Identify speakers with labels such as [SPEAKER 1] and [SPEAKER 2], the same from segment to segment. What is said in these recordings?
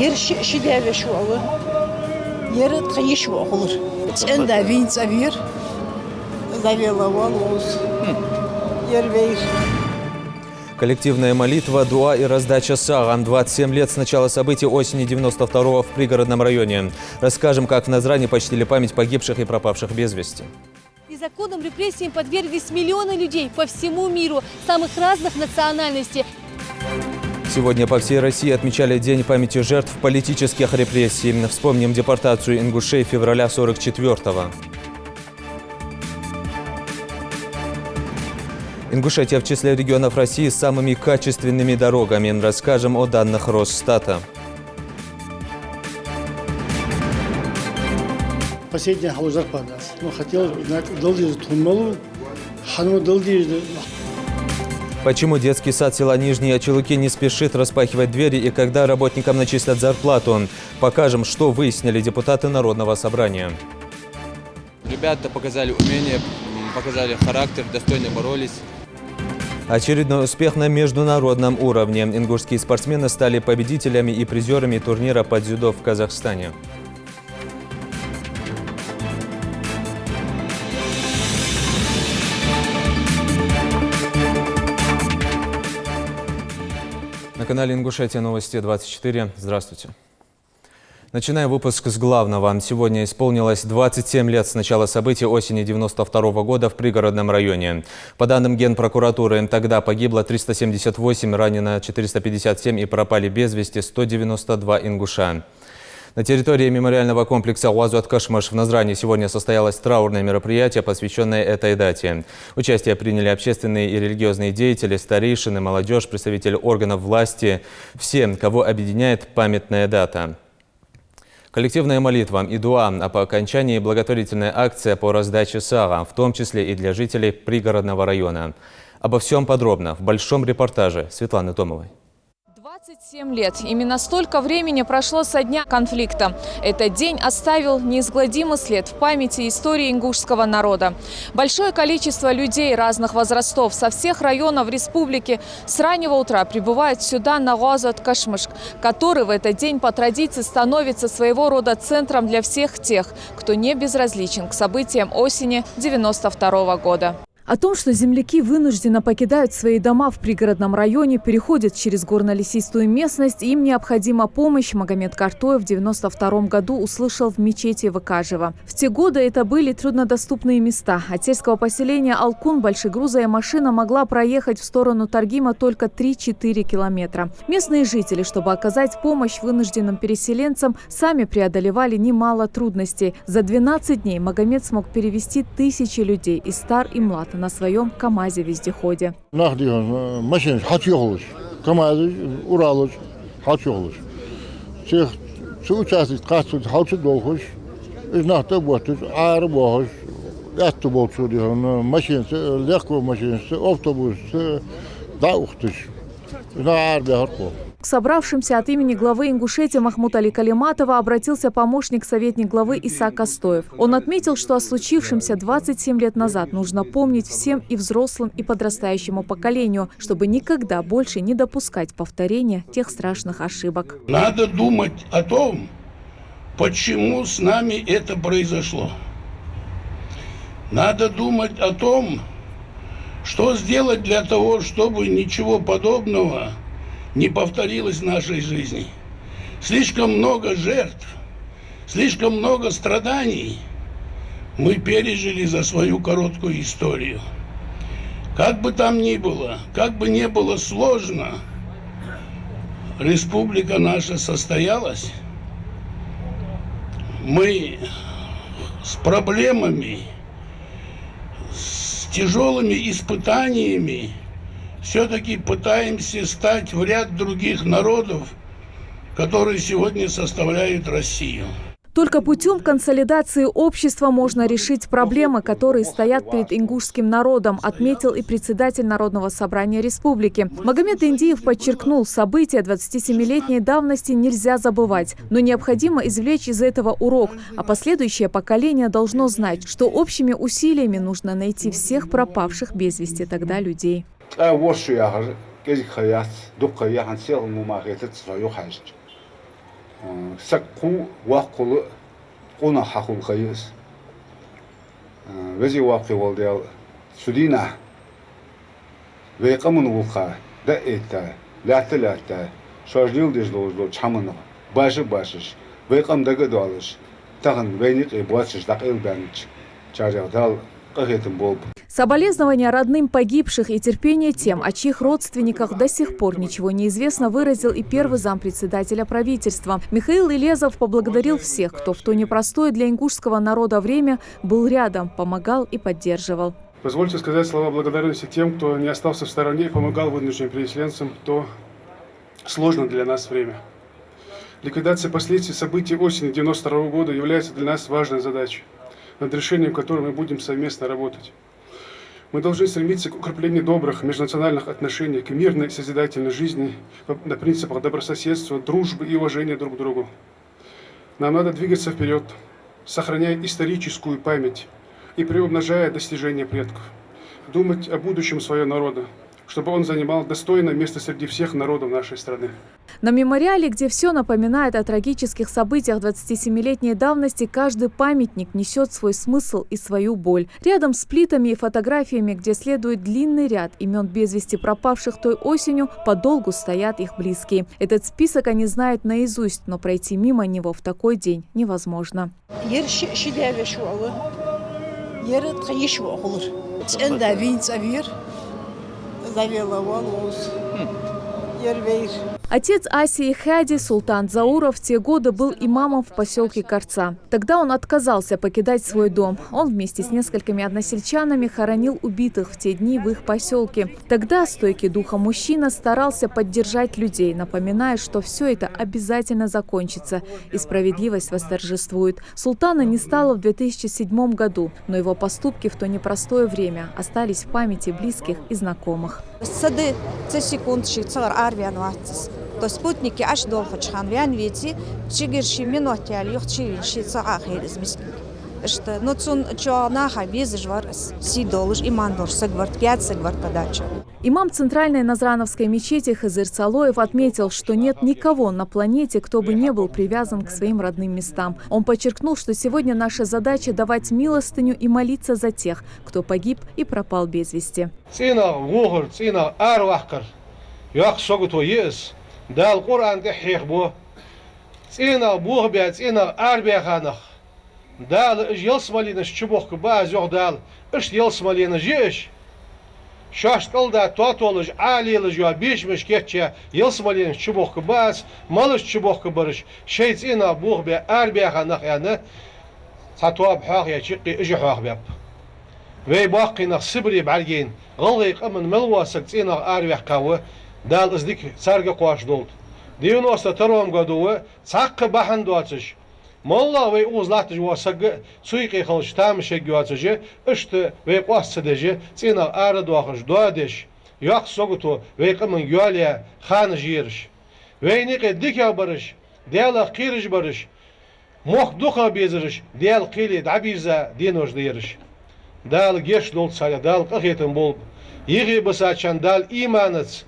[SPEAKER 1] Yer şideve şu alı. Yer tayiş olur. Sen de vin savir. Завеловал Yer veir.
[SPEAKER 2] Коллективная молитва, дуа и раздача саган. 27 лет с начала событий осени 92-го в пригородном районе. Расскажем, как в Назране почтили память погибших и пропавших без вести.
[SPEAKER 3] Незаконным репрессиям подверглись миллионы людей по всему миру, самых разных национальностей.
[SPEAKER 2] Сегодня по всей России отмечали День памяти жертв политических репрессий. Вспомним депортацию ингушей февраля 44-го. Ингушетия в числе регионов России с самыми качественными дорогами. Расскажем о данных Росстата.
[SPEAKER 4] Последний халужар падас. Но хотелось бы знать, долдижи тунмалу, хану долдижи.
[SPEAKER 2] Почему детский сад села Нижние Очелуки не спешит распахивать двери и когда работникам начислят зарплату? Покажем, что выяснили депутаты Народного собрания.
[SPEAKER 5] Ребята показали умение, показали характер, достойно боролись.
[SPEAKER 2] Очередной успех на международном уровне. Ингушские спортсмены стали победителями и призерами турнира по дзюдо в Казахстане. На канале Ингушетия Новости 24. Здравствуйте. Начинаем выпуск с главного. Сегодня исполнилось 27 лет с начала событий осени 92-го года в пригородном районе. По данным Генпрокуратуры, тогда погибло 378, ранено 457 и пропали без вести 192 ингуша. На территории мемориального комплекса Уазуат-Кашмаш в Назране сегодня состоялось траурное мероприятие, посвященное этой дате. Участие приняли общественные и религиозные деятели, старейшины, молодежь, представители органов власти. Все, кого объединяет памятная дата. Коллективная молитва и дуа, а по окончании благотворительная акция по раздаче сага, в том числе и для жителей пригородного района. Обо всем подробно в большом репортаже Светланы Томовой.
[SPEAKER 6] 27 лет. Именно столько времени прошло со дня конфликта. Этот день оставил неизгладимый след в памяти истории ингушского народа. Большое количество людей разных возрастов со всех районов республики с раннего утра прибывают сюда на Уазуат-Кашмаш, который в этот день по традиции становится своего рода центром для всех тех, кто не безразличен к событиям осени 92-го года. О том, что земляки вынужденно покидают свои дома в пригородном районе, переходят через горно-лесистую местность, им необходима помощь, Магомед Картоев в 92 году услышал в мечети Выкажева. В те годы это были труднодоступные места. От сельского поселения Алкун большегрузая машина могла проехать в сторону Таргима только 3-4 километра. Местные жители, чтобы оказать помощь вынужденным переселенцам, сами преодолевали немало трудностей. За 12 дней Магомед смог перевести тысячи людей из стар и млад на своем КамАЗе-вездеходе. К собравшимся от имени главы Ингушетии Махмута Али Калиматова обратился помощник-советник главы Иса Костоев. Он отметил, что о случившемся 27 лет назад нужно помнить всем и взрослым, и подрастающему поколению, чтобы никогда больше не допускать повторения тех страшных ошибок.
[SPEAKER 7] Надо думать о том, почему с нами это произошло. Надо думать о том, что сделать для того, чтобы ничего подобного не повторилось в нашей жизни. Слишком много жертв, слишком много страданий мы пережили за свою короткую историю. Как бы там ни было, как бы не было сложно, республика наша состоялась. Мы с проблемами, с тяжелыми испытаниями все-таки пытаемся стать в ряд других народов, которые сегодня составляют Россию.
[SPEAKER 6] Только путем консолидации общества можно решить проблемы, которые стоят перед ингушским народом, отметил и председатель Народного собрания республики. Магомед Индиев подчеркнул, события 27-летней давности нельзя забывать, но необходимо извлечь из этого урок, а последующее поколение должно знать, что общими усилиями нужно найти всех пропавших без вести тогда людей.
[SPEAKER 8] سقو وقل قنا حقول خيس وزي واقع والديال سدينا ويقمن وقع دقيتا لا شارجيل دجلوزلو چمن باش ويقم دغدوالش تغن وينيق بواتش دقيل بانч чарядал قهتم بوب.
[SPEAKER 6] Соболезнования родным погибших и терпение тем, о чьих родственниках до сих пор ничего не известно, выразил и первый зампредседателя правительства. Михаил Илезов поблагодарил всех, кто в то непростое для ингушского народа время был рядом, помогал и поддерживал.
[SPEAKER 9] Позвольте сказать слова благодарности тем, кто не остался в стороне и помогал вынужденным переселенцам в то сложное для нас время. Ликвидация последствий событий осени 1992 года является для нас важной задачей, над решением которой мы будем совместно работать. Мы должны стремиться к укреплению добрых межнациональных отношений, к мирной созидательной жизни на принципах добрососедства, дружбы и уважения друг к другу. Нам надо двигаться вперед, сохраняя историческую память и приумножая достижения предков. Думать о будущем своего народа, чтобы он занимал достойное место среди всех народов нашей страны.
[SPEAKER 6] На мемориале, где все напоминает о трагических событиях 27-летней давности, каждый памятник несет свой смысл и свою боль. Рядом с плитами и фотографиями, где следует длинный ряд имен без вести пропавших той осенью, подолгу стоят их близкие. Этот список они знают наизусть, но пройти мимо него в такой день невозможно. Отец Аси и Хади, Султан Зауров, в те годы был имамом в поселке Карца. Тогда он отказался покидать свой дом. Он вместе с несколькими односельчанами хоронил убитых в те дни в их поселке. Тогда стойкий духом мужчина старался поддержать людей, напоминая, что все это обязательно закончится и справедливость восторжествует. Султана не стало в 2007 году, но его поступки в то непростое время остались в памяти близких и знакомых.
[SPEAKER 10] То спутники аж долго чханвян види, чигирши минуте алюхчи шицахиризмис. Что но цун чоана хабиз жварс сидолж имандор сагварт пять сагварт подача.
[SPEAKER 6] Имам Центральной Назрановской мечети Хызыр Салоев отметил, что нет никого на планете, кто бы не был привязан к своим родным местам. Он подчеркнул, что сегодня наша задача давать милостыню и молиться за тех, кто погиб и пропал без вести.
[SPEAKER 11] دال قرآن كحيخ بو تينا بوه بيا تينا أربيا خانخ دال يلس مالينا شبوخ كباز يوخ دال إش يلس مالينا جيش شاش قل دا تواتولج عالي لجوا بيش مش كيتشا يلس مالينا شبوخ كباز مالش شبوخ كبرش شي تينا بوه بيا أربيا خانخ يعني تاتواب حاق يا شقي إجي حاق بيب وي باقي نخ سبري بعرقين غلق أمن ملواسك تينا أربيا قاوة دال ازديك سارقة قواش دولت 92 году цаққы бахан дуатыш молла вей узлатыш васагы суйқи қылыш тамыше гуатыш үшті вей қуасыдыш цина ары дуақыш дуадыш яқ согуту вей қымын гуалия ханы жирыш вей ниқи дикя барыш дела қирыш барыш моқ духа безырыш дел қили дабиза денож дирыш дал геш долт саля дал қахетен бол иғи бысачан дал иманец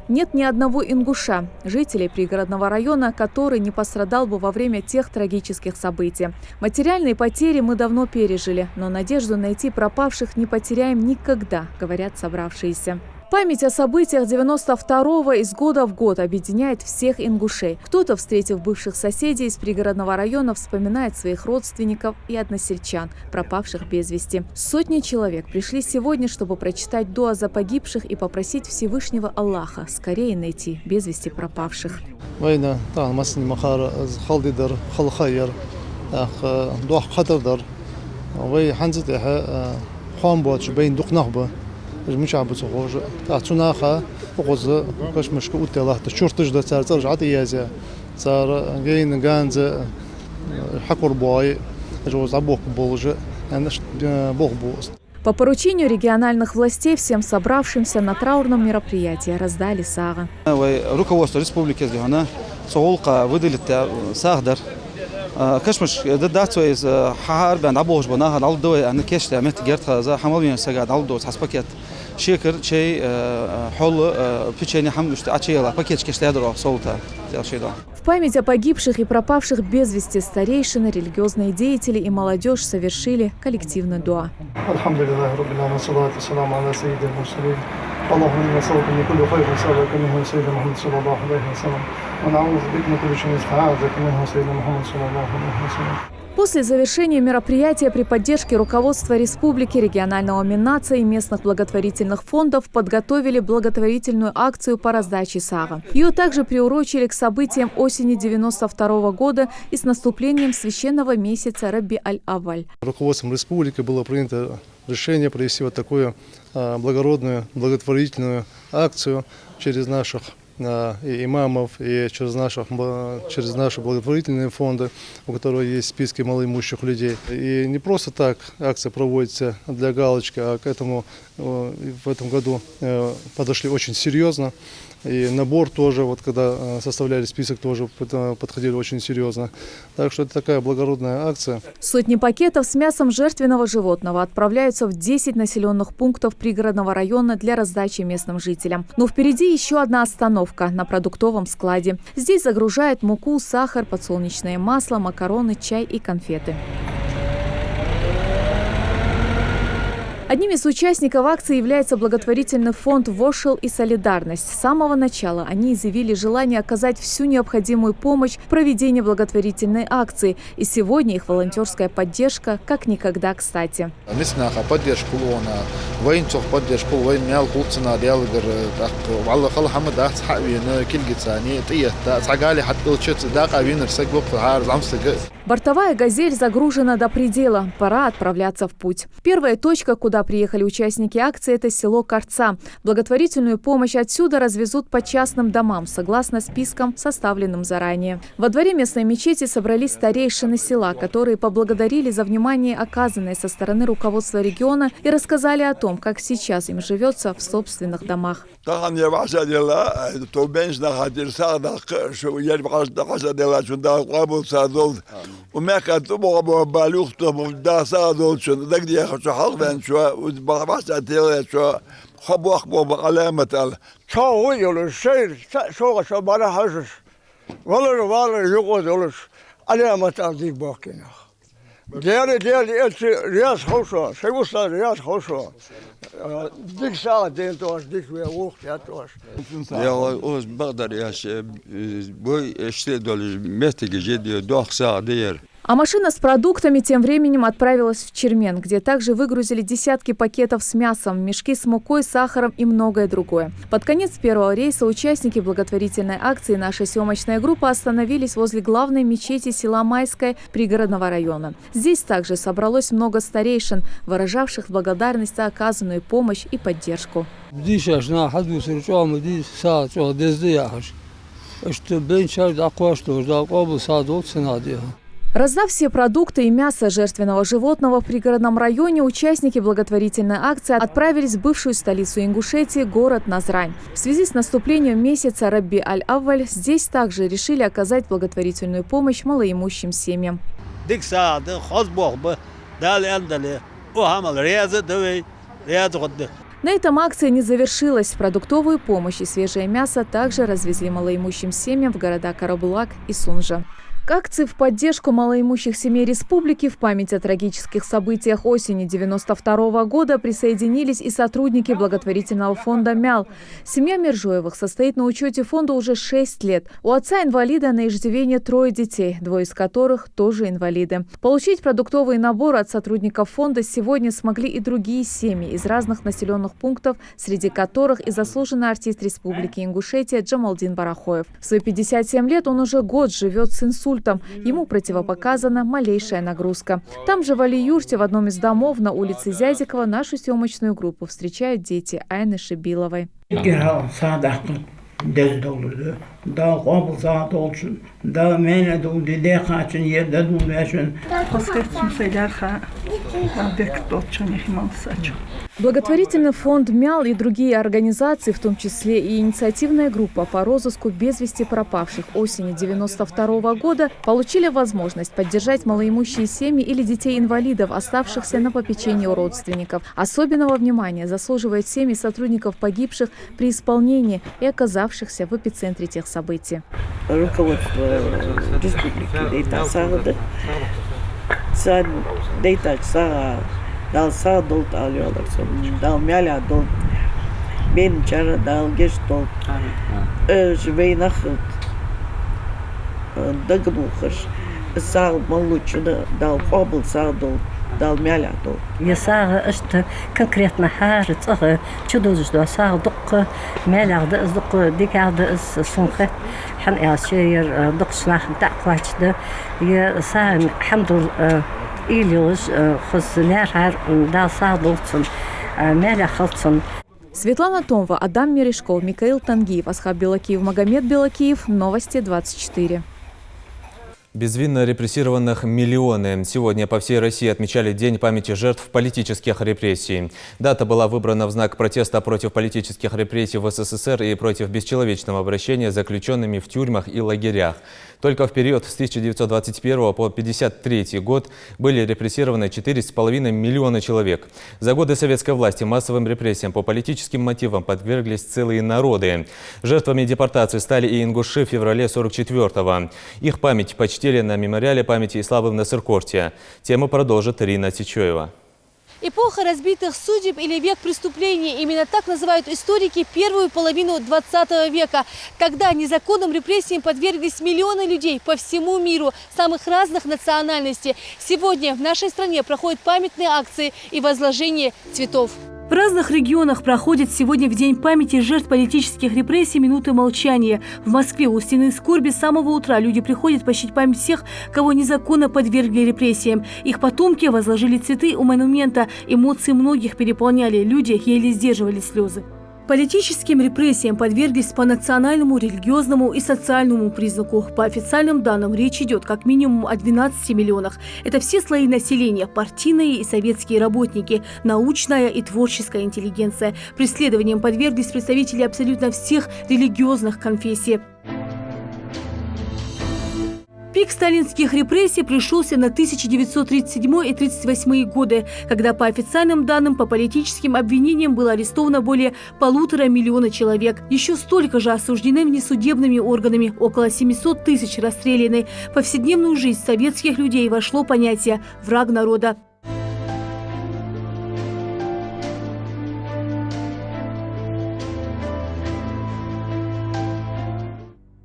[SPEAKER 6] Нет ни одного ингуша, жителей пригородного района, который не пострадал бы во время тех трагических событий. Материальные потери мы давно пережили, но надежду найти пропавших не потеряем никогда, говорят собравшиеся. Память о событиях 92-го из года в год объединяет всех ингушей. Кто-то, встретив бывших соседей из пригородного района, вспоминает своих родственников и односельчан, пропавших без вести. Сотни человек пришли сегодня, чтобы прочитать дуа за погибших и попросить Всевышнего Аллаха скорее найти без вести пропавших.
[SPEAKER 12] المشعب صغوج تعطوناها وغز كش مشكو الله تشورتج ده صار رجعت يازا صار جاين جانز حكور باي جوز ابوك بولج انش بوخ بوست.
[SPEAKER 6] По поручению региональных властей всем собравшимся на траурном мероприятии раздали сага.
[SPEAKER 13] Руководство республики Зелена Соулка выделит сагдер. كشمش داتو إز حار بين عبوش بناها العلدوي أنا كيش تعمت جرت هذا حمل من سجاد علدو تحسبكت شكر شيء حل بتشيني حمل اشتعشيلا пакет кештедро солта делшида.
[SPEAKER 6] В память о погибших и пропавших без вести старейшины, религиозные деятели и молодежь совершили коллективный дуа.
[SPEAKER 12] Альхамдулиллахи раббил аламин, салату вассаламу аля саййидил мурсалин. Аллахумма инна нас'алука мин кулли хайрин с'алака минху саййидина Мухаммад саллаллаху алейхи ва саллям. Ва на'удзу бика мин кулли шаррин стa'азака минху саййидина Мухаммад саллаллаху алейхи ва саллям.
[SPEAKER 6] После завершения мероприятия при поддержке руководства республики, регионального Миннаца и местных благотворительных фондов подготовили благотворительную акцию по раздаче сага. Ее также приурочили к событиям осени 1992 года и с наступлением священного месяца Раби-аль-Авваль.
[SPEAKER 12] Руководством республики было принято решение провести вот такую благородную благотворительную акцию через наших и имамов, и через наши благотворительные фонды, у которых есть списки малоимущих людей. И не просто так акция проводится для галочки, а к этому в этом году подошли очень серьезно. И набор тоже, вот когда составляли список, тоже подходили очень серьезно. Так что это такая благородная акция.
[SPEAKER 6] Сотни пакетов с мясом жертвенного животного отправляются в 10 населенных пунктов пригородного района для раздачи местным жителям. Но впереди еще одна остановка на продуктовом складе. Здесь загружают муку, сахар, подсолнечное масло, макароны, чай и конфеты. Одним из участников акции является благотворительный фонд «Вошел» и «Солидарность». С самого начала они изъявили желание оказать всю необходимую помощь в проведении благотворительной акции. И сегодня их волонтерская поддержка как никогда кстати. Бортовая «Газель» загружена до предела. Пора отправляться в путь. Первая точка, куда приехали участники акции, это село Карца. Благотворительную помощь отсюда развезут по частным домам, согласно спискам, составленным заранее. Во дворе местной мечети собрались старейшины села, которые поблагодарили за внимание, оказанное со стороны руководства региона, и рассказали о том, как сейчас им живется в собственных домах. А машина с продуктами тем временем отправилась в Чермен, где также выгрузили десятки пакетов с мясом, мешки с мукой, сахаром и многое другое. Под конец первого рейса участники благотворительной акции «Наша съемочная группа» остановились возле главной мечети села Майское пригородного района. Здесь также собралось много старейшин, выражавших благодарность за оказанную помощь и поддержку. Раздав все продукты и мясо жертвенного животного в пригородном районе, участники благотворительной акции отправились в бывшую столицу Ингушетии, город Назрань. В связи с наступлением месяца Раби-аль-Авваль здесь также решили оказать благотворительную помощь малоимущим семьям. На этом акция не завершилась. Продуктовую помощь и свежее мясо также развезли малоимущим семьям в города Карабулак и Сунжа. К акции в поддержку малоимущих семей республики в память о трагических событиях осени 1992 года присоединились и сотрудники благотворительного фонда «Мял». Семья Мержоевых состоит на учете фонда уже 6 лет. У отца инвалида на иждивении 3 детей, 2 из которых тоже инвалиды. Получить продуктовый набор от сотрудников фонда сегодня смогли и другие семьи из разных населенных пунктов, среди которых и заслуженный артист Республики Ингушетия Джамалдин Барахоев. В свои 57 лет он уже год живет с инсультом. Ему противопоказана малейшая нагрузка. Там же в Али-Юрте, в одном из домов на улице Зязикова, нашу съемочную группу встречают дети Айны Шибиловой.
[SPEAKER 14] da kabul saat olsun, da mene dum dide kaçın yerde dum versin.
[SPEAKER 6] Благотворительный фонд МЯЛ и другие организации, в том числе и инициативная группа по розыску без вести пропавших осени 1992 года, получили возможность поддержать малоимущие семьи или детей-инвалидов, оставшихся на попечении у родственников. Особенного внимания заслуживают семьи сотрудников погибших при исполнении и оказавшихся в эпицентре тех событий.
[SPEAKER 15] Руководство республики дал садол алёларсон, дал мяля дол, бенчара дал гештол, жвейнахт, дагбухаш, сал малучуна дал обл садол, дал мяля дол.
[SPEAKER 16] Я сага اشت конкретно حاجة صغر شدوز دو ساغ دق مالا دق دق ديك عاد سونخ حن ياسير دق سلاح تاع كواتش يا ساغ الحمد لله إليوس خص نهار دا صادوتن مالا خلصن.
[SPEAKER 6] Светлана Томова, Адам Мережков, Микаил Тангиев, Асхаб Белакиев, Магомед Белакиев. Новости 24.
[SPEAKER 2] Безвинно репрессированных миллионы. Сегодня по всей России отмечали День памяти жертв политических репрессий. Дата была выбрана в знак протеста против политических репрессий в СССР и против бесчеловечного обращения с заключенными в тюрьмах и лагерях. Только в период с 1921 по 1953 год были репрессированы 4,5 миллиона человек. За годы советской власти массовым репрессиям по политическим мотивам подверглись целые народы. Жертвами депортации стали и ингуши в феврале 1944-го. Их память почтили на мемориале памяти и славы в Насыркорте. Тему продолжит Рина Тичоева.
[SPEAKER 3] Эпоха разбитых судеб или век преступлений. Именно так называют историки первую половину 20 века. Тогда незаконным репрессиям подверглись миллионы людей по всему миру, самых разных национальностей. Сегодня в нашей стране проходят памятные акции и возложение цветов. В разных регионах проходит сегодня в День памяти жертв политических репрессий минуты молчания. В Москве у стены скорби с самого утра люди приходят почтить память всех, кого незаконно подвергли репрессиям. Их потомки возложили цветы у монумента. Эмоции многих переполняли. Люди еле сдерживали слезы. Политическим репрессиям подверглись по национальному, религиозному и социальному признаку. По официальным данным, речь идет как минимум о 12 миллионах. Это все слои населения – партийные и советские работники, научная и творческая интеллигенция. Преследованиям подверглись представители абсолютно всех религиозных конфессий. Пик сталинских репрессий пришелся на 1937 и 1938 годы, когда по официальным данным по политическим обвинениям было арестовано более 1,5 миллиона человек. Еще столько же осуждены внесудебными органами, около 700 тысяч расстреляны. В повседневную жизнь советских людей вошло понятие «враг народа».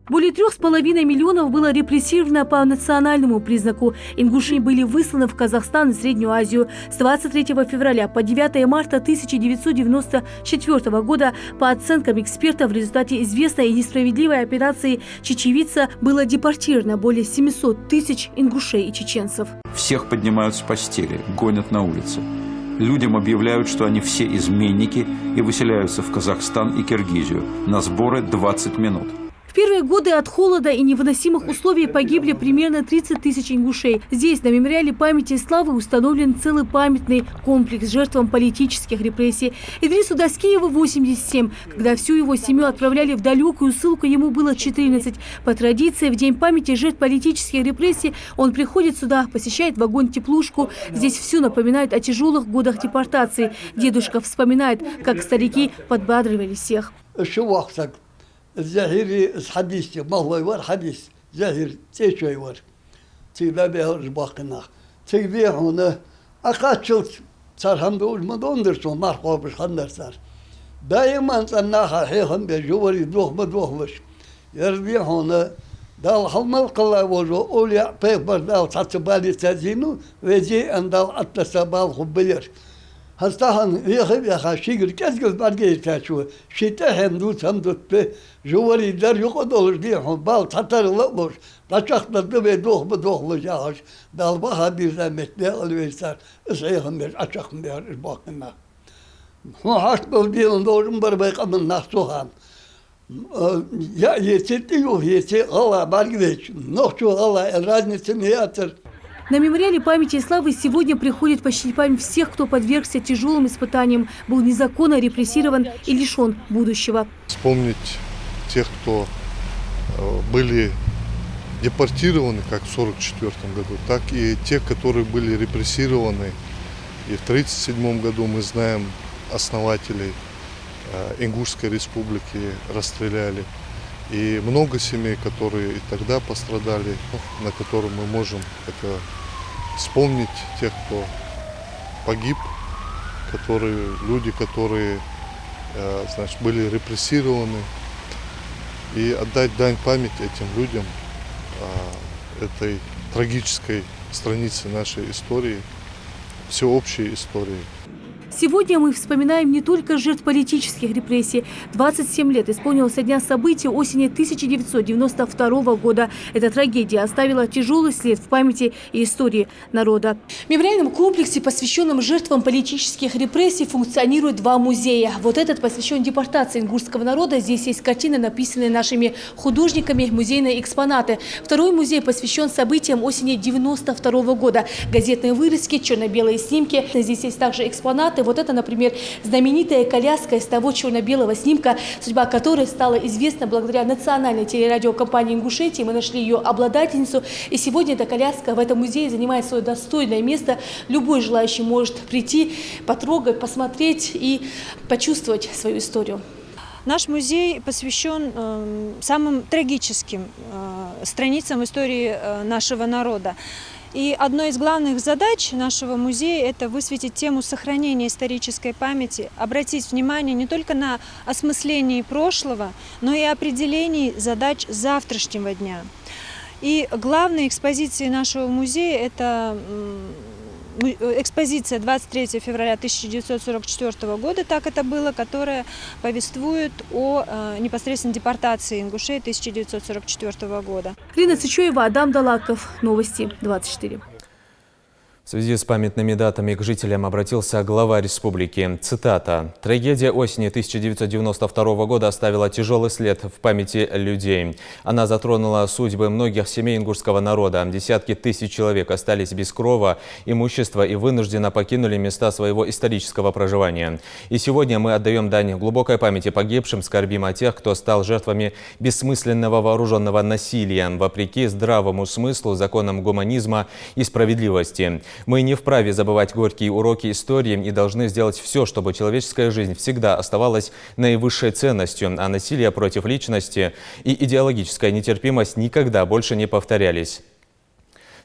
[SPEAKER 3] Более 3,5 миллионов было репрессировано по национальному признаку. Ингуши были высланы в Казахстан и Среднюю Азию. С 23 февраля по 9 марта 1994 года, по оценкам экспертов, в результате известной и несправедливой операции «Чечевица» было депортировано более 700 тысяч ингушей и чеченцев.
[SPEAKER 17] Всех поднимают с постели, гонят на улице. Людям объявляют, что они все изменники и выселяются в Казахстан и Киргизию. На сборы 20 минут.
[SPEAKER 3] В первые годы от холода и невыносимых условий погибли примерно 30 тысяч ингушей. Здесь, на мемориале памяти и славы, установлен целый памятный комплекс жертвам политических репрессий. Идрису Даскиеву 87. Когда всю его семью отправляли в далекую ссылку, ему было 14. По традиции, в День памяти жертв политических репрессий он приходит сюда, посещает вагон-теплушку. Здесь все напоминает о тяжелых годах депортации. Дедушка вспоминает, как старики подбадривали всех.
[SPEAKER 18] الزهيري حديثي ما هو يور حديث زهير تيشو يور تيلا بيهرج باقنا تيبيه هنا أقاتشوت صار هم بقول ما دوندرسون ما رقابش خندر صار دائما صناها حيهم بجواري دوخ بدوخ وش يربيه هنا دال حمل قلا وجو أولياء بيبر دال تاتبالي تزينو ويجي أن دال أتسابال خبير هستهن يخيب يخا شيغر كذكر برجع تاشوا شيته هندوس هندوس به جواري در يقدر ليهم بال تطر لبوش تشخص بدوخ بدوخ لجاهش دال بها بيرزمت بالويسار اسعيهم بير اشخم بير باقنا هو حسب الدين دورم بربيق من نفسهم Я если Алла Баргвич, ночью Алла разница миатер.
[SPEAKER 3] На мемориале памяти и славы сегодня приходит почтить память всех, кто подвергся тяжелым испытаниям, был незаконно репрессирован и лишен будущего.
[SPEAKER 12] Вспомнить тех, кто были депортированы, как в 1944 году, так и тех, которые были репрессированы. И в 1937 году мы знаем основателей Ингушской республики расстреляли. И много семей, которые и тогда пострадали, на которые мы можем вспомнить тех, кто погиб, люди, которые были репрессированы, и отдать дань памяти этим людям, этой трагической странице нашей истории, всеобщей истории.
[SPEAKER 3] Сегодня мы вспоминаем не только жертв политических репрессий. 27 лет исполнилось со дня событий осени 1992 года. Эта трагедия оставила тяжелый след в памяти и истории народа. В мемориальном комплексе, посвященном жертвам политических репрессий, функционируют два музея. Вот этот посвящен депортации ингушского народа. Здесь есть картины, написанные нашими художниками, музейные экспонаты. Второй музей посвящен событиям осени 1992 года. Газетные вырезки, черно-белые снимки. Здесь есть также экспонаты. Вот это, например, знаменитая коляска из того черно-белого снимка, судьба которой стала известна благодаря национальной телерадиокомпании Ингушетии. Мы нашли ее обладательницу. И сегодня эта коляска в этом музее занимает свое достойное место. Любой желающий может прийти, потрогать, посмотреть и почувствовать свою историю.
[SPEAKER 19] Наш музей посвящен самым трагическим страницам истории нашего народа. И одной из главных задач нашего музея – это высветить тему сохранения исторической памяти, обратить внимание не только на осмысление прошлого, но и определение задач завтрашнего дня. И главной экспозицией нашего музея – это экспозиция 23 февраля 1944 года, так это было, которая повествует о непосредственно депортации ингушей 1944 года.
[SPEAKER 3] Лина Цичоева, Адам Далаков. Новости 24.
[SPEAKER 2] В связи с памятными датами к жителям обратился глава республики. Цитата. «Трагедия осени 1992 года оставила тяжелый след в памяти людей. Она затронула судьбы многих семей ингушского народа. Десятки тысяч человек остались без крова, имущества и вынужденно покинули места своего исторического проживания. И сегодня мы отдаем дань глубокой памяти погибшим, скорбим о тех, кто стал жертвами бессмысленного вооруженного насилия, вопреки здравому смыслу, законам гуманизма и справедливости. Мы не вправе забывать горькие уроки истории и должны сделать все, чтобы человеческая жизнь всегда оставалась наивысшей ценностью, а насилие против личности и идеологическая нетерпимость никогда больше не повторялись».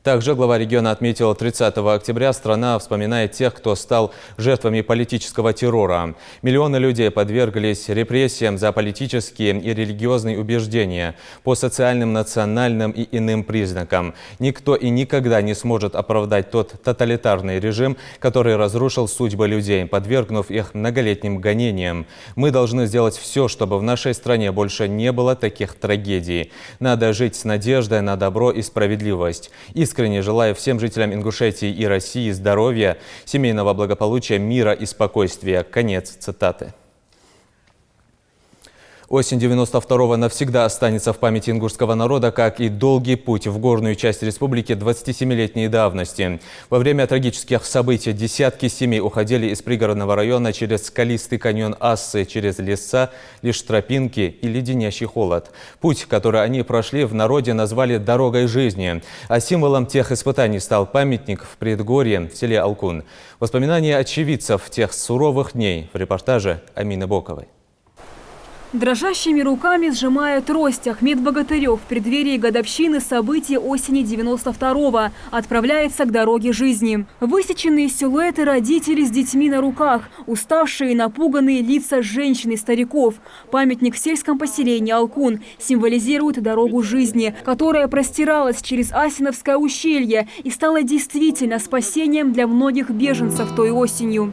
[SPEAKER 2] Также глава региона отметил, 30 октября страна вспоминает тех, кто стал жертвами политического террора. Миллионы людей подверглись репрессиям за политические и религиозные убеждения по социальным, национальным и иным признакам. Никто и никогда не сможет оправдать тот тоталитарный режим, который разрушил судьбы людей, подвергнув их многолетним гонениям. Мы должны сделать все, чтобы в нашей стране больше не было таких трагедий. Надо жить с надеждой на добро и справедливость. Искренне желаю всем жителям Ингушетии и России здоровья, семейного благополучия, мира и спокойствия. Конец цитаты. Осень 92-го навсегда останется в памяти ингушского народа, как и долгий путь в горную часть республики 27-летней давности. Во время трагических событий десятки семей уходили из пригородного района через скалистый каньон Ассы, через леса, лишь тропинки и леденящий холод. Путь, который они прошли, в народе назвали «дорогой жизни», а символом тех испытаний стал памятник в предгорье в селе Алкун. Воспоминания очевидцев тех суровых дней в репортаже Амины Боковой.
[SPEAKER 20] Дрожащими руками сжимая трость, Ахмед Богатырев в преддверии годовщины событий осени 92-го отправляется к дороге жизни. Высеченные силуэты родителей с детьми на руках, уставшие и напуганные лица женщин и стариков. Памятник в сельском поселении Алкун символизирует дорогу жизни, которая простиралась через Асиновское ущелье и стала действительно спасением для многих беженцев той осенью.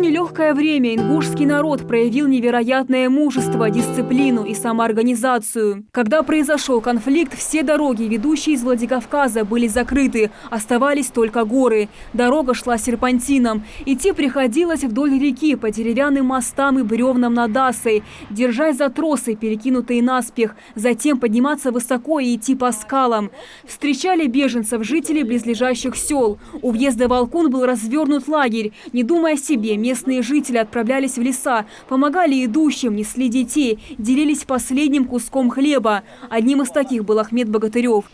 [SPEAKER 20] Легкая советское время ингушский народ проявил невероятное мужество, дисциплину и самоорганизацию. Когда произошел конфликт, все дороги, ведущие из Владикавказа, были закрыты, оставались только горы. Дорога шла серпантином. Идти приходилось вдоль реки по деревянным мостам и бревнам над Асой, держась за тросы, перекинутые наспех, затем подниматься высоко и идти по скалам. Встречали беженцев жители близлежащих сел. У въезда в Алкун был развернут лагерь. Не думая о себе, местные жители отправлялись в леса, помогали идущим, несли детей, делились последним куском хлеба. Одним из таких был Ахмед Богатырев.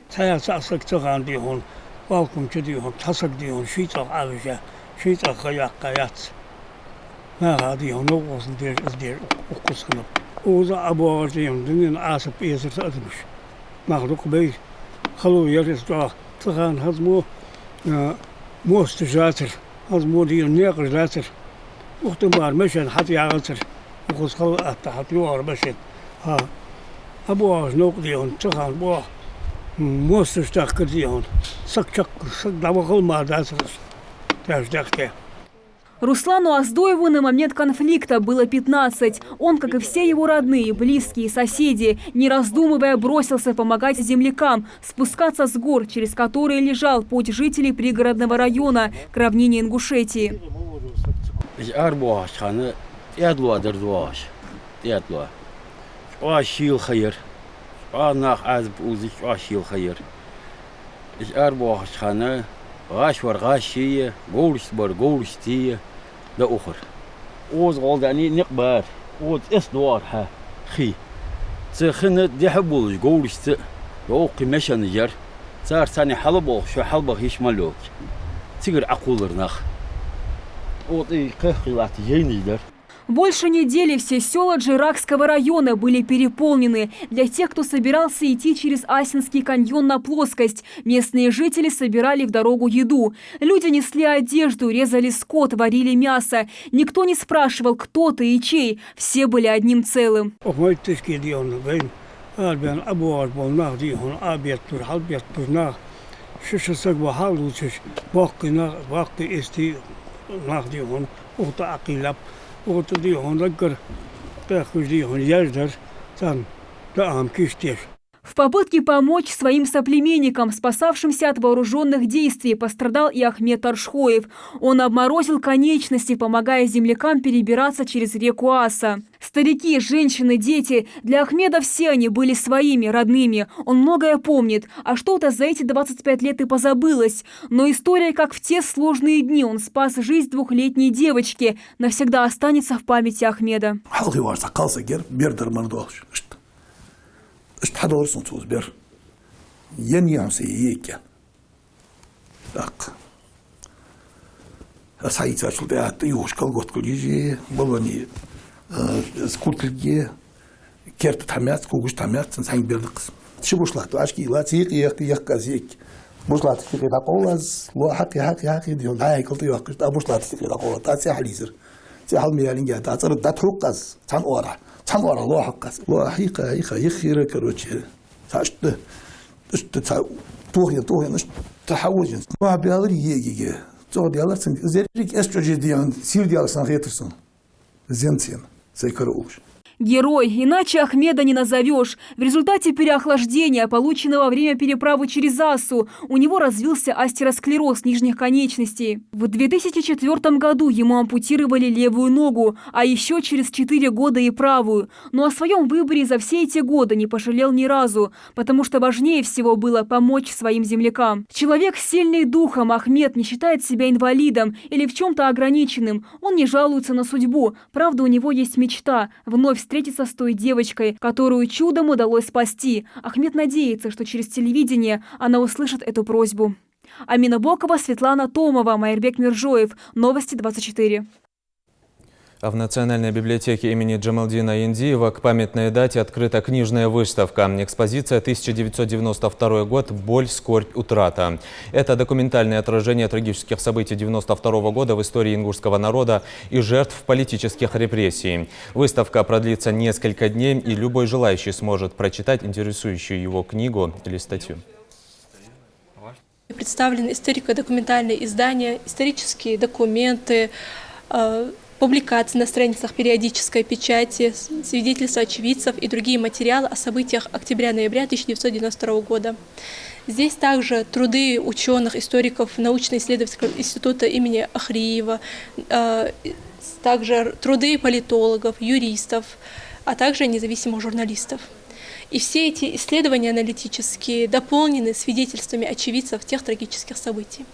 [SPEAKER 4] موست جاتر از مودی نیاقش جاتر وقت مار مشن حتى عاتر وخص خل تحت يوار مشن ها أبو عاش نقديون تخان بوا موست اشتاق كديون سك دابا خل ما جاتر تاج دكتة.
[SPEAKER 20] Руслану Аздоеву на момент конфликта было 15. Он, как и все его родные, близкие, соседи, не раздумывая, бросился помогать землякам спускаться с гор, через которые лежал путь жителей пригородного района к равнине Ингушетии.
[SPEAKER 21] ده آخر اوز قالدنی نقبر اوز اسدوار ها خي تخن دي حبولش قولش ت روقي مشانجر صار ثاني حلبو شو حلبو هيش مالوك تيجر عقولر نخ اوطي قخلات ينيدر.
[SPEAKER 20] Больше недели все села Джиракского района были переполнены. Для тех, кто собирался идти через Асинский каньон на плоскость, местные жители собирали в дорогу еду. Люди несли одежду, резали скот, варили мясо. Никто не спрашивал, кто ты и чей. Все были одним целым. В попытке помочь своим соплеменникам, спасавшимся от вооруженных действий, пострадал и Ахмед Аршхоев. Он обморозил конечности, помогая землякам перебираться через реку Аса. Старики, женщины, дети. Для Ахмеда все они были своими, родными. Он многое помнит. А что-то за эти 25 лет и позабылось. Но история, как в те сложные дни он спас жизнь двухлетней девочки, навсегда останется в памяти Ахмеда.
[SPEAKER 22] اشتحدور سنتوز بير ينيام سيئيك داق سعيد أشل ده يوش كل قط كل يجي بلوني سكوت الجي كرت تحميات كوجش تحميات سنسحين بيرنقص شو بوشلات وعشكي لا تيق يق زيك بوشلات تيقي تقولز لو حقي ديون هاي كل تيق بوشلات تيقي تقول تاسع حليزر تحل ميالين جات تعترض تحرقز تان أورا 참고하라 로 학가스 로 하이카 이히르 그렇지 사실 도히야 tahawujin 와 비아리 얘기게 저 디알슨 제릭 에스트로겐디안 сирдиалсан ретерсон зенцен сайкарулш.
[SPEAKER 20] Герой, иначе Ахмеда не назовешь. В результате переохлаждения, полученного во время переправы через Асу, у него развился астеросклероз нижних конечностей. В 2004 году ему ампутировали левую ногу, а еще через 4 года и правую. Но о своем выборе за все эти годы не пожалел ни разу, потому что важнее всего было помочь своим землякам. Человек сильный духом, Ахмед не считает себя инвалидом или в чем-то ограниченным. Он не жалуется на судьбу. Правда, у него есть мечта – вновь встретиться с той девочкой, которую чудом удалось спасти. Ахмед надеется, что через телевидение она услышит эту просьбу. Амина Бокова, Светлана Томова, Майрбек Миржоев. Новости 24.
[SPEAKER 2] А в Национальной библиотеке имени Джамалдина Индиева к памятной дате открыта книжная выставка. Экспозиция 1992 год «Боль, скорбь, утрата». Это документальное отражение трагических событий 1992 года в истории ингушского народа и жертв политических репрессий. Выставка продлится несколько дней, и любой желающий сможет прочитать интересующую его книгу или статью.
[SPEAKER 23] Представлены историко-документальные издания, исторические документы,
[SPEAKER 1] публикации на страницах периодической печати, свидетельства очевидцев и другие материалы о событиях октября-ноября 1992 года. Здесь также труды ученых, историков научно-исследовательского института имени Ахриева, также труды политологов, юристов, а также независимых журналистов. И все эти исследования аналитические дополнены свидетельствами очевидцев тех трагических событий.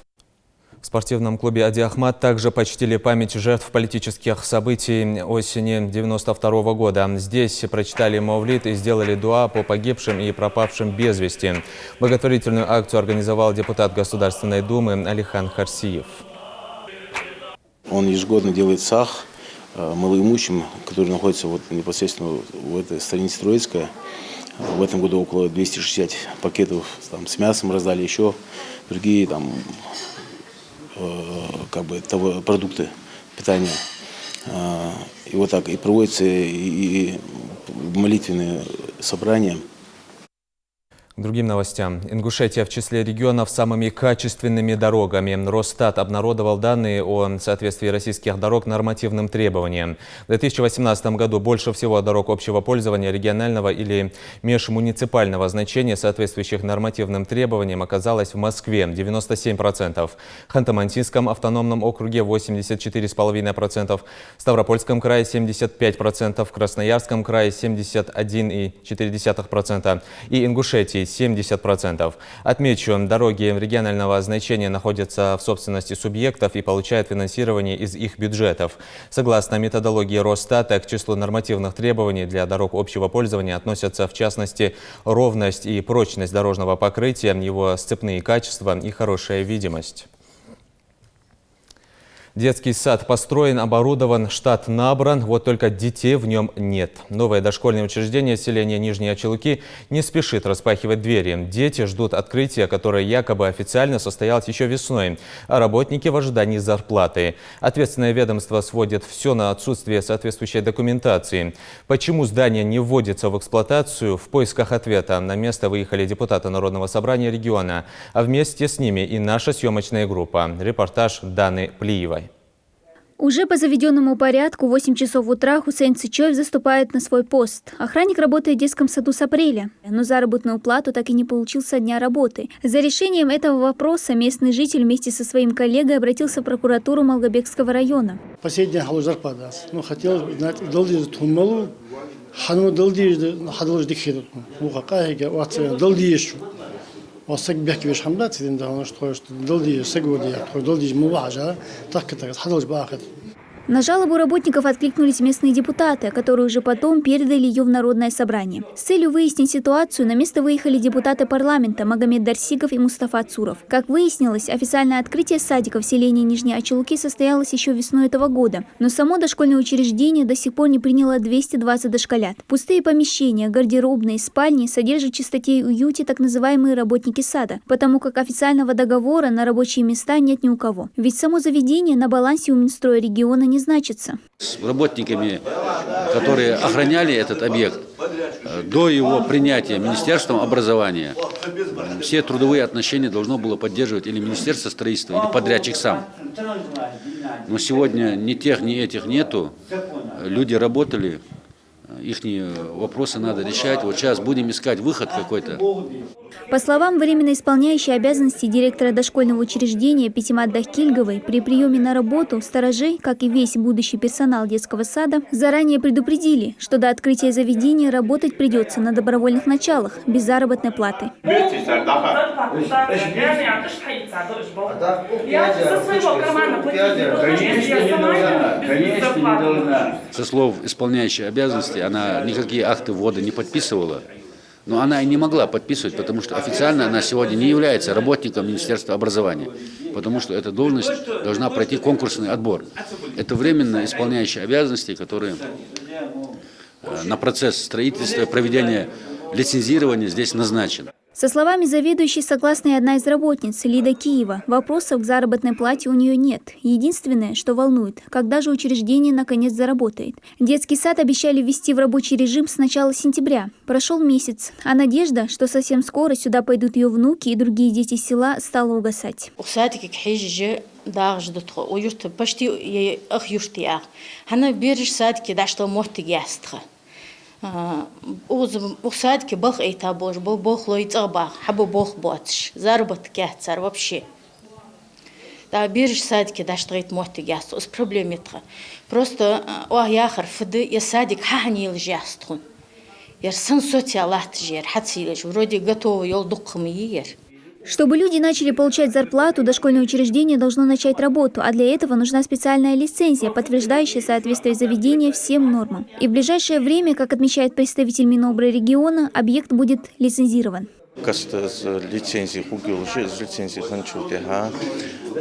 [SPEAKER 2] В спортивном клубе «Ади Ахмад» также почтили память жертв политических событий осени 1992 года. Здесь прочитали мавлид и сделали дуа по погибшим и пропавшим без вести. Благотворительную акцию организовал депутат Государственной Думы Алихан Харсиев.
[SPEAKER 5] Он ежегодно делает сах малоимущим, которые находятся непосредственно в этой станице Троицкая. В этом году около 260 пакетов с мясом раздали, еще другие продукты питания. И вот так и проводятся и молитвенные собрания.
[SPEAKER 2] К другим новостям. Ингушетия в числе регионов с самыми качественными дорогами. Росстат обнародовал данные о соответствии российских дорог нормативным требованиям. В 2018 году больше всего дорог общего пользования, регионального или межмуниципального значения, соответствующих нормативным требованиям, оказалось в Москве – 97%, в Ханты-Мансийском автономном округе – 84,5%, в Ставропольском крае – 75%, в Красноярском крае – 71,4% и Ингушетии 70%. Отмечу, дороги регионального значения находятся в собственности субъектов и получают финансирование из их бюджетов. Согласно методологии Росстата, к числу нормативных требований для дорог общего пользования относятся в частности ровность и прочность дорожного покрытия, его сцепные качества и хорошая видимость. Детский сад построен, оборудован, штат набран, вот только детей в нем нет. Новое дошкольное учреждение селения Нижние Очелуки не спешит распахивать двери. Дети ждут открытия, которое якобы официально состоялось еще весной, а работники в ожидании зарплаты. Ответственное ведомство сводит все на отсутствие соответствующей документации. Почему здание не вводится в эксплуатацию? В поисках ответа на место выехали депутаты Народного собрания региона, а вместе с ними и наша съемочная группа. Репортаж Даны Плиевой.
[SPEAKER 23] Уже по заведенному порядку в 8 часов утра Хусейн Сычоев заступает на свой пост. Охранник работает в детском саду с апреля, но заработную плату так и не получил со дня работы. За решением этого вопроса местный житель вместе со своим коллегой обратился в прокуратуру Малгобекского района.
[SPEAKER 12] Последняя зарплата. Ну, хотел знать, долги тумалу, хану долги, хадолж дикхидут. Ну, какая долги еще. وصق بيحكي بيش حملات إذا ده что долги сегодня долги муважа так хадолж бахат.
[SPEAKER 23] На жалобу работников откликнулись местные депутаты, которые уже потом передали ее в Народное собрание. С целью выяснить ситуацию на место выехали депутаты парламента Магомед Дарсигов и Мустафа Цуров. Как выяснилось, официальное открытие садика в селении Нижние Очелуки состоялось еще весной этого года. Но само дошкольное учреждение до сих пор не приняло 220 дошколят. Пустые помещения, гардеробные, спальни содержат в чистоте и уюте так называемые работники сада, потому как официального договора на рабочие места нет ни у кого. Ведь само заведение на балансе у Минстроя региона не значится.
[SPEAKER 21] С работниками, которые охраняли этот объект, до его принятия Министерством образования, все трудовые отношения должно было поддерживать или Министерство строительства, или подрядчик сам. Но сегодня ни тех, ни этих нету. Люди работали, их вопросы надо решать. Вот сейчас будем искать выход какой-то.
[SPEAKER 23] По словам временно исполняющей обязанности директора дошкольного учреждения Петимат Дахкильговой, при приеме на работу сторожей, как и весь будущий персонал детского сада, заранее предупредили, что до открытия заведения работать придется на добровольных началах, без заработной платы.
[SPEAKER 21] Со слов исполняющей обязанности, она никакие акты ввода не подписывала. Но она и не могла подписывать, потому что официально она сегодня не является работником Министерства образования, потому что эта должность должна пройти конкурсный отбор. Это временно исполняющие обязанности, которые на процесс строительства и проведения лицензирования здесь назначены.
[SPEAKER 23] Со словами заведующей согласна и одна из работниц, Лида Киева, вопросов к заработной плате у нее нет. Единственное, что волнует, когда же учреждение наконец заработает. Детский сад обещали ввести в рабочий режим с начала сентября. Прошел месяц, а надежда, что совсем скоро сюда пойдут ее внуки и другие дети села, стала угасать.
[SPEAKER 7] дағждытқы, ойырты почти ық юшты ақ. Хана беріш садки дашты морты гястқы. Ол садки бақ эйта бож, бұл бақ лойцық бақ, хабы бақ ботш, зарбат кәтсар вообще. Да беріш садки дашты гейт морты гястқы, с проблеметқы. Просто оа яхар фыды я садик хаханил жястқын. Яр сын социалат жер, хатсилеш, вроде готовы ел дұққымы егер.
[SPEAKER 23] Чтобы люди начали получать зарплату, дошкольное учреждение должно начать работу, а для этого нужна специальная лицензия, подтверждающая соответствие заведения всем нормам. И в ближайшее время, как отмечает представитель Минобррегиона, объект будет лицензирован.
[SPEAKER 5] Лицензии хугилжи, лицензии ханчутеха,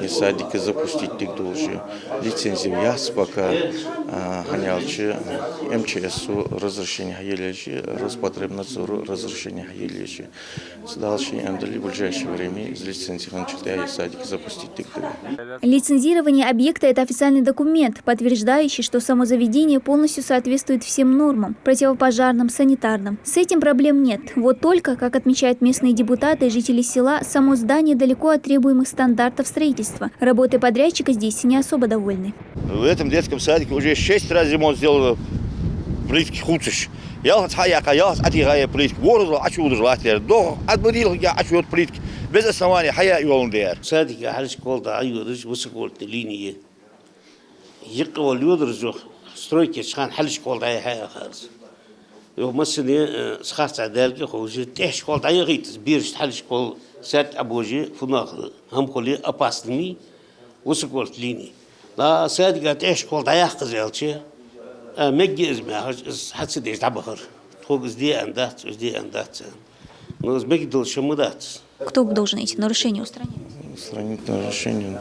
[SPEAKER 5] и садики запустить тик должен. Лицензии яс пока ханялчи, МЧСу разрешение хаележи, Роспотребнадзору разрешение хаележи. Дальше в ближайшее время из лицензии ханчутеха и садики запустить тик должен.
[SPEAKER 23] Лицензирование объекта – это официальный документ, подтверждающий, что само заведение полностью соответствует всем нормам, противопожарным, санитарным. С этим проблем нет. Вот только, как отмечают местные депутаты и жители села, само здание далеко от требуемых стандартов строительства. Работой подрядчика здесь не особо довольны.
[SPEAKER 8] В этом детском садике уже 6 раз ремонт сделал плитки худших. Я плитки, город отчудил, до отборил я отчуд плитки без основания, хая и он дер.
[SPEAKER 9] Садик хальш колда аюдыш высоколт линии. Якова людерзох стройки шхан хальш колда хая харс. مثلا سخرت عدالك خوجي تحش كول دايغيت بيرش تحلش كول سات أبوجي فناخ هم كلي أباستني وسكولت ليني لا سادقة تحش كول دايغ قزيلشي مجي إزمه حتى ديش تعبخر تخوج إزدي أندات إزدي أندات но مجي دول شمدات.
[SPEAKER 23] Кто должен эти нарушения устранить?
[SPEAKER 5] Устранить нарушения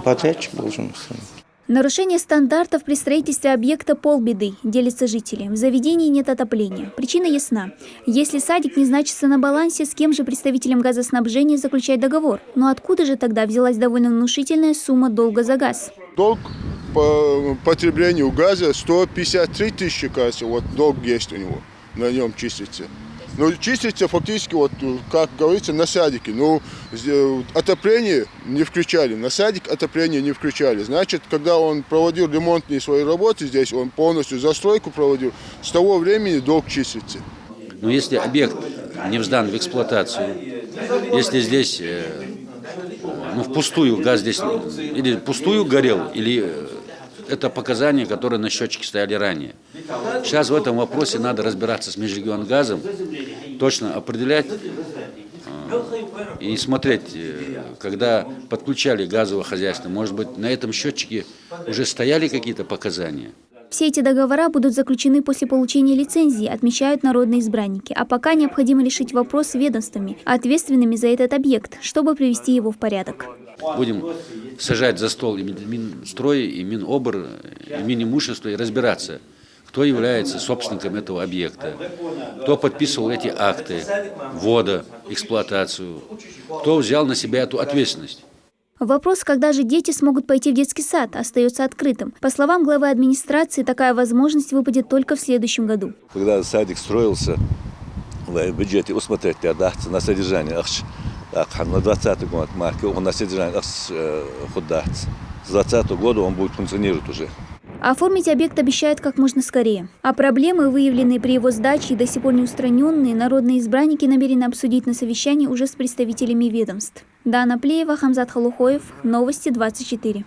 [SPEAKER 5] подрядчик должен устранить.
[SPEAKER 23] Нарушение стандартов при строительстве объекта полбеды, делятся жители. В заведении нет отопления. Причина ясна. Если садик не значится на балансе, с кем же представителям газоснабжения заключать договор? Но откуда же тогда взялась довольно внушительная сумма долга за газ?
[SPEAKER 24] Долг по потреблению газа 153 тысячи, кажется, вот долг есть у него, на нем чистится. Но чистится фактически, вот, как говорится, на садике. Но отопление не включали, на садик отопление не включали. Значит, когда он проводил ремонтные свои работы здесь, он полностью застройку проводил, с того времени долг чистится.
[SPEAKER 17] Но если объект не сдан в эксплуатацию, если здесь впустую газ здесь, или пустую горел, или это показания, которые на счетчике стояли ранее. Сейчас в этом вопросе надо разбираться с Межрегионгазом, точно определять и смотреть, когда подключали газовое хозяйство, может быть, на этом счетчике уже стояли какие-то показания.
[SPEAKER 23] Все эти договора будут заключены после получения лицензии, отмечают народные избранники. А пока необходимо решить вопрос с ведомствами, ответственными за этот объект, чтобы привести его в порядок.
[SPEAKER 17] Будем сажать за стол и Минстрой, и Минобр, и Минимущество, и разбираться, кто является собственником этого объекта, кто подписывал эти акты, ввода, эксплуатацию, кто взял на себя эту ответственность.
[SPEAKER 23] Вопрос, когда же дети смогут пойти в детский сад, остается открытым. По словам главы администрации, такая возможность выпадет только в следующем году.
[SPEAKER 25] Когда садик строился, в бюджете усмотреть на содержание. На 2020 год он на содержание с 2020 года он будет функционировать уже.
[SPEAKER 23] Оформить объект обещают как можно скорее. А проблемы, выявленные при его сдаче и до сих пор не устраненные, народные избранники намерены обсудить на совещании уже с представителями ведомств. Дана Плеева, Хамзат Халухоев, Новости 24.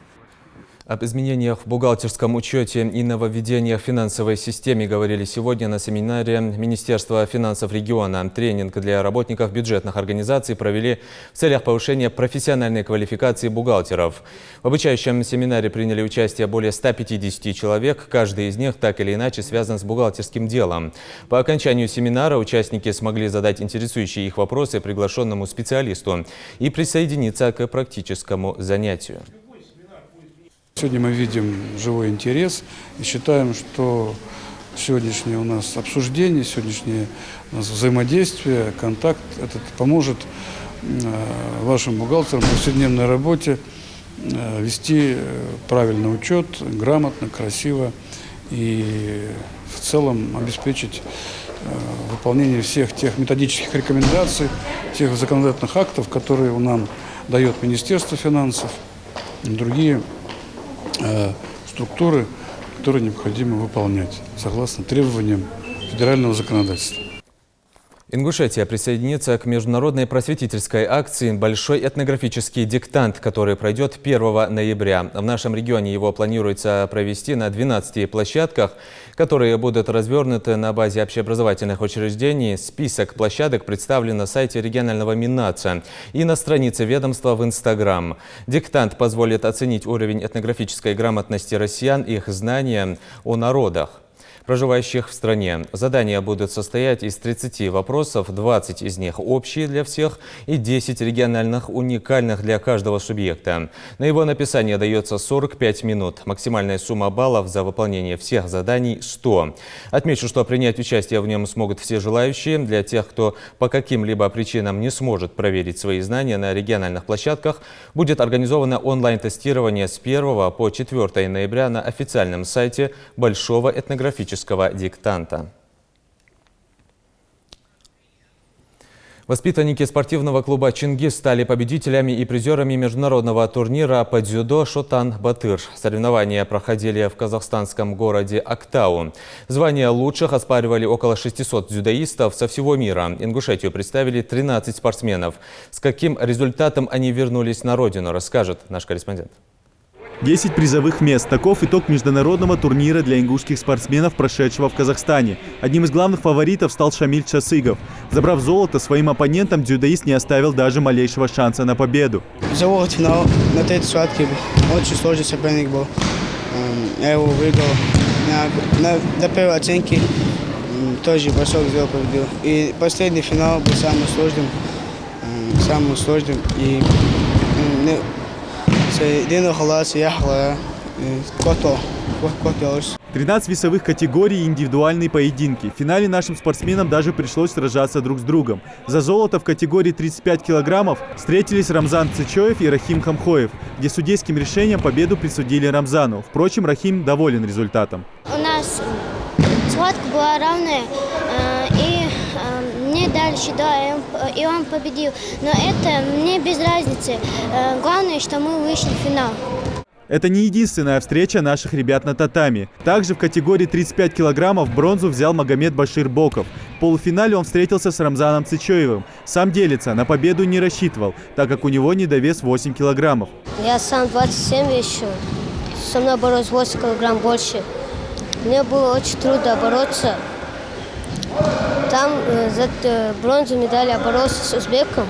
[SPEAKER 2] Об изменениях в бухгалтерском учете и нововведениях в финансовой системе говорили сегодня на семинаре Министерства финансов региона. Тренинг для работников бюджетных организаций провели в целях повышения профессиональной квалификации бухгалтеров. В обучающем семинаре приняли участие более 150 человек. Каждый из них так или иначе связан с бухгалтерским делом. По окончанию семинара участники смогли задать интересующие их вопросы приглашенному специалисту и присоединиться к практическому занятию.
[SPEAKER 26] Сегодня мы видим живой интерес и считаем, что сегодняшнее у нас обсуждение, сегодняшнее у нас взаимодействие, контакт этот поможет вашим бухгалтерам в повседневной работе вести правильный учет, грамотно, красиво и в целом обеспечить выполнение всех тех методических рекомендаций, тех законодательных актов, которые нам дает Министерство финансов. другие структуры, которые необходимо выполнять согласно требованиям федерального законодательства.
[SPEAKER 2] Ингушетия присоединится к международной просветительской акции «Большой этнографический диктант», который пройдет 1 ноября. В нашем регионе его планируется провести на 12 площадках, которые будут развернуты на базе общеобразовательных учреждений. Список площадок представлен на сайте регионального Миннаца и на странице ведомства в Инстаграм. Диктант позволит оценить уровень этнографической грамотности россиян и их знания о народах, проживающих в стране. Задания будут состоять из 30 вопросов, 20 из них общие для всех и 10 региональных, уникальных для каждого субъекта. На его написание дается 45 минут. Максимальная сумма баллов за выполнение всех заданий – 100. Отмечу, что принять участие в нем смогут все желающие. Для тех, кто по каким-либо причинам не сможет проверить свои знания на региональных площадках, будет организовано онлайн-тестирование с 1 по 4 ноября на официальном сайте Большого этнографического диктанта. Воспитанники спортивного клуба «Чингис» стали победителями и призерами международного турнира по дзюдо «Шотан-Батыр». Соревнования проходили в казахстанском городе Актау. Звания лучших оспаривали около 600 дзюдоистов со всего мира. Ингушетию представили 13 спортсменов. С каким результатом они вернулись на родину, расскажет наш корреспондент.
[SPEAKER 10] 10 призовых мест. Таков итог международного турнира для ингушских спортсменов, прошедшего в Казахстане. Одним из главных фаворитов стал Шамиль Часыгов. Забрав золото, своим оппонентам дзюдоист не оставил даже малейшего шанса на победу.
[SPEAKER 11] Завод финал на третьей схватке очень сложный соперник был. Я его выиграл. До первой оценки тоже бросок сделал, победил. И последний финал был самым сложным. И
[SPEAKER 10] 13 весовых категорий и индивидуальные поединки. В финале нашим спортсменам даже пришлось сражаться друг с другом. За золото в категории 35 килограммов встретились Рамзан Цычоев и Рахим Хамхоев, где судейским решением победу присудили Рамзану. Впрочем, Рахим доволен результатом.
[SPEAKER 13] У нас схватка была равная, и мне дали сюда, и он победил. Но это мне без разницы. Главное, что мы вышли в финал.
[SPEAKER 10] Это не единственная встреча наших ребят на татами. Также в категории 35 килограммов бронзу взял Магомед Башир Боков. В полуфинале он встретился с Рамзаном Цычоевым. Сам делится, на победу не рассчитывал, так как у него недовес 8 килограммов.
[SPEAKER 13] Я сам 27 вешу, со мной боролось 8 килограмм больше. Мне было очень трудно бороться. Там за бронзу медаль я боролся с узбеком.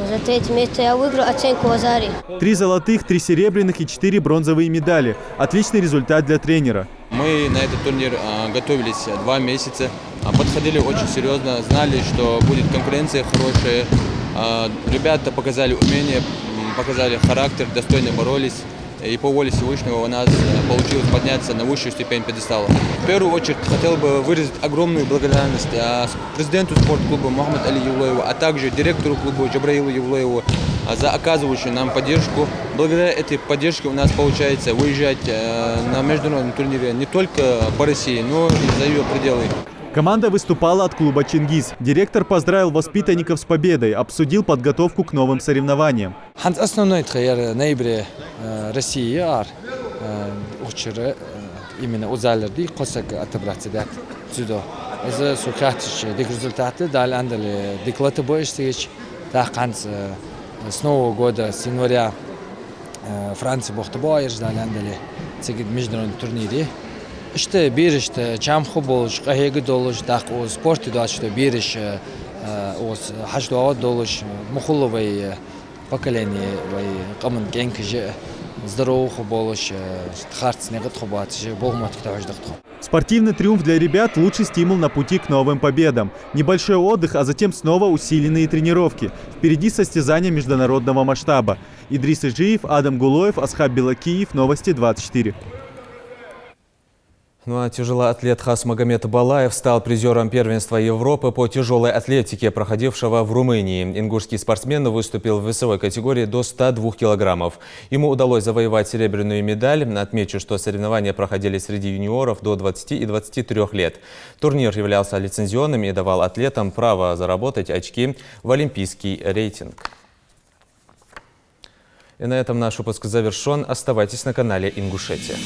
[SPEAKER 13] За третье место я выиграл оценку Азари. 3
[SPEAKER 10] золотых, 3 серебряных и 4 бронзовые медали. Отличный результат для тренера.
[SPEAKER 14] Мы на этот турнир готовились 2 месяца. Подходили очень серьезно, знали, что будет конкуренция хорошая. Ребята показали умение, показали характер, достойно боролись. И по воле Всевышнего у нас получилось подняться на высшую степень пьедестала. В первую очередь хотел бы выразить огромную благодарность президенту спортклуба Мухаммаду Али Евлоеву, а также директору клуба Джабраилу Евлоеву за оказывающую нам поддержку. Благодаря этой поддержке у нас получается выезжать на международном турнире не только по России, но и за ее пределы.
[SPEAKER 10] Команда выступала от клуба «Чингис». Директор поздравил воспитанников с победой, обсудил подготовку к новым соревнованиям.
[SPEAKER 15] Основной тренер ноября России именно узалерди косак отобраться дзюдо. За сухатич результаты дали андали деклаты боишься так с Нового года с января Франция бухтабоешь дали андали цегид международный турнире. İşte bir çamxı buluş, kahege doluş, tak o sportu da işte bir o hajdoa doluş, muhullovay поколение, вай камен генкже, здоровых бoluş, харцнегат хобатж, болмат ктаждах.
[SPEAKER 10] Спортивный триумф для ребят – лучший стимул на пути к новым победам. Небольшой отдых, а затем снова усиленные тренировки. Впереди состязания международного масштаба. Идрис Ижиев, Адам Гулоев, Асхаб Белакиев, Новости 24.
[SPEAKER 2] Ну а тяжелоатлет Хас Магомед Балаев стал призером первенства Европы по тяжелой атлетике, проходившего в Румынии. Ингушский спортсмен выступил в весовой категории до 102 килограммов. Ему удалось завоевать серебряную медаль. Отмечу, что соревнования проходили среди юниоров до 20 и 23 лет. Турнир являлся лицензионным и давал атлетам право заработать очки в олимпийский рейтинг. И на этом наш выпуск завершен. Оставайтесь на канале Ингушетия.